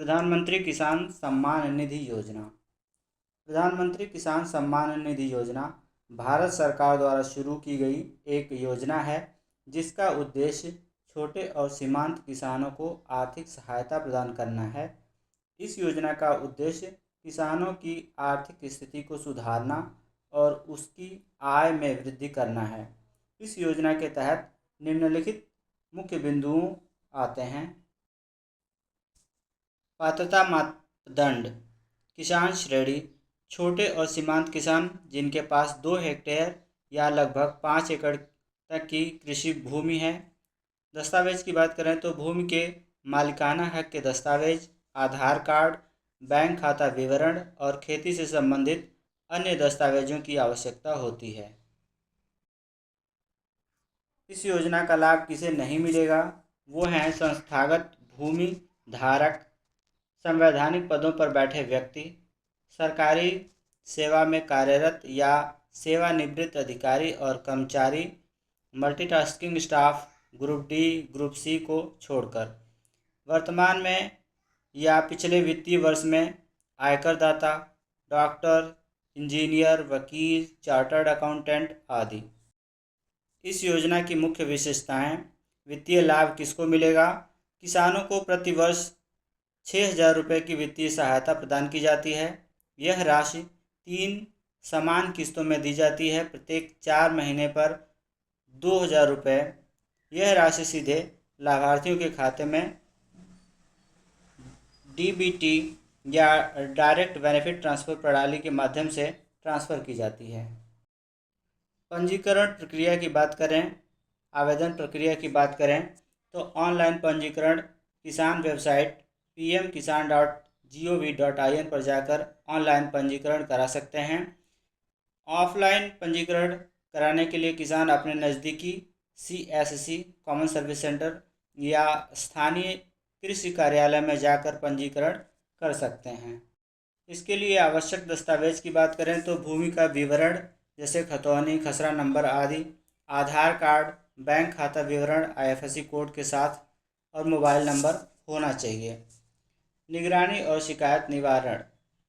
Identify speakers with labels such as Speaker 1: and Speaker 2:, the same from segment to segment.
Speaker 1: प्रधानमंत्री किसान सम्मान निधि योजना। प्रधानमंत्री किसान सम्मान निधि योजना भारत सरकार द्वारा शुरू की गई एक योजना है जिसका उद्देश्य छोटे और सीमांत किसानों को आर्थिक सहायता प्रदान करना है। इस योजना का उद्देश्य किसानों की आर्थिक स्थिति को सुधारना और उसकी आय में वृद्धि करना है। इस योजना के तहत निम्नलिखित मुख्य बिंदुओं आते हैं। पात्रता मापदंड। किसान श्रेणी: छोटे और सीमांत किसान जिनके पास 2 हेक्टेयर या लगभग 5 एकड़ तक की कृषि भूमि है। दस्तावेज की बात करें तो भूमि के मालिकाना हक के दस्तावेज, आधार कार्ड, बैंक खाता विवरण और खेती से संबंधित अन्य दस्तावेजों की आवश्यकता होती है। इस योजना का लाभ किसे नहीं मिलेगा? वो हैं संस्थागत भूमि धारक, संवैधानिक पदों पर बैठे व्यक्ति, सरकारी सेवा में कार्यरत या सेवानिवृत्त अधिकारी और कर्मचारी, multitasking staff group D group C को छोड़कर। वर्तमान में या पिछले वित्तीय वर्ष में आयकर दाता, डॉक्टर, इंजीनियर, वकील, चार्टर्ड अकाउंटेंट आदि। इस योजना की मुख्य विशेषताएं। वित्तीय लाभ किसको मिलेगा? किसानों को प्रतिवर्ष 6,000 रुपये की वित्तीय सहायता प्रदान की जाती है। यह राशि 3 समान किस्तों में दी जाती है, प्रत्येक 4 महीने पर 2,000 रुपये। यह राशि सीधे लाभार्थियों के खाते में डीबीटी या डायरेक्ट बेनिफिट ट्रांसफ़र प्रणाली के माध्यम से ट्रांसफ़र की जाती है। पंजीकरण प्रक्रिया की बात करें, आवेदन प्रक्रिया की बात करें तो ऑनलाइन पंजीकरण किसान वेबसाइट pmkisan.gov.in पर जाकर ऑनलाइन पंजीकरण करा सकते हैं। ऑफलाइन पंजीकरण कराने के लिए किसान अपने नज़दीकी CSC कॉमन सर्विस सेंटर या स्थानीय कृषि कार्यालय में जाकर पंजीकरण कर सकते हैं। इसके लिए आवश्यक दस्तावेज की बात करें तो भूमि का विवरण जैसे खतौनी, खसरा नंबर आदि, आधार कार्ड, बैंक खाता विवरण IFSC कोड के साथ और मोबाइल नंबर होना चाहिए। निगरानी और शिकायत निवारण।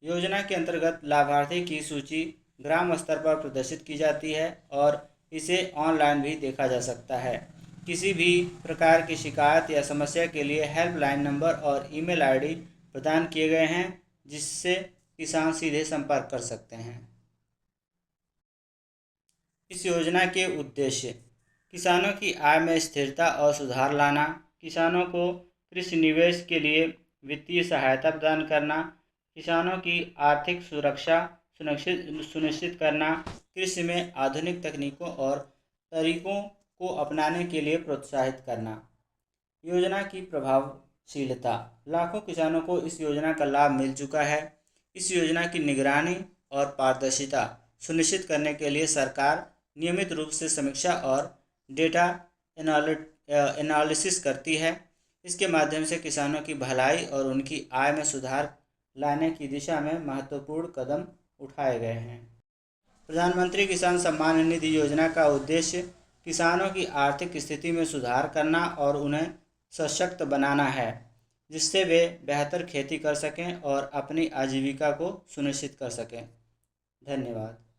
Speaker 1: योजना के अंतर्गत लाभार्थी की सूची ग्राम स्तर पर प्रदर्शित की जाती है और इसे ऑनलाइन भी देखा जा सकता है। किसी भी प्रकार की शिकायत या समस्या के लिए हेल्पलाइन नंबर और ईमेल ID प्रदान किए गए हैं जिससे किसान सीधे संपर्क कर सकते हैं। इस योजना के उद्देश्य: किसानों की आय में स्थिरता और सुधार लाना, किसानों को कृषि निवेश के लिए वित्तीय सहायता प्रदान करना, किसानों की आर्थिक सुरक्षा सुनिश्चित करना, कृषि में आधुनिक तकनीकों और तरीकों को अपनाने के लिए प्रोत्साहित करना। योजना की प्रभावशीलता। लाखों किसानों को इस योजना का लाभ मिल चुका है। इस योजना की निगरानी और पारदर्शिता सुनिश्चित करने के लिए सरकार नियमित रूप से समीक्षा और डेटा एनालिसिस करती है। इसके माध्यम से किसानों की भलाई और उनकी आय में सुधार लाने की दिशा में महत्वपूर्ण कदम उठाए गए हैं। प्रधानमंत्री किसान सम्मान निधि योजना का उद्देश्य किसानों की आर्थिक स्थिति में सुधार करना और उन्हें सशक्त बनाना है जिससे वे बेहतर खेती कर सकें और अपनी आजीविका को सुनिश्चित कर सकें। धन्यवाद।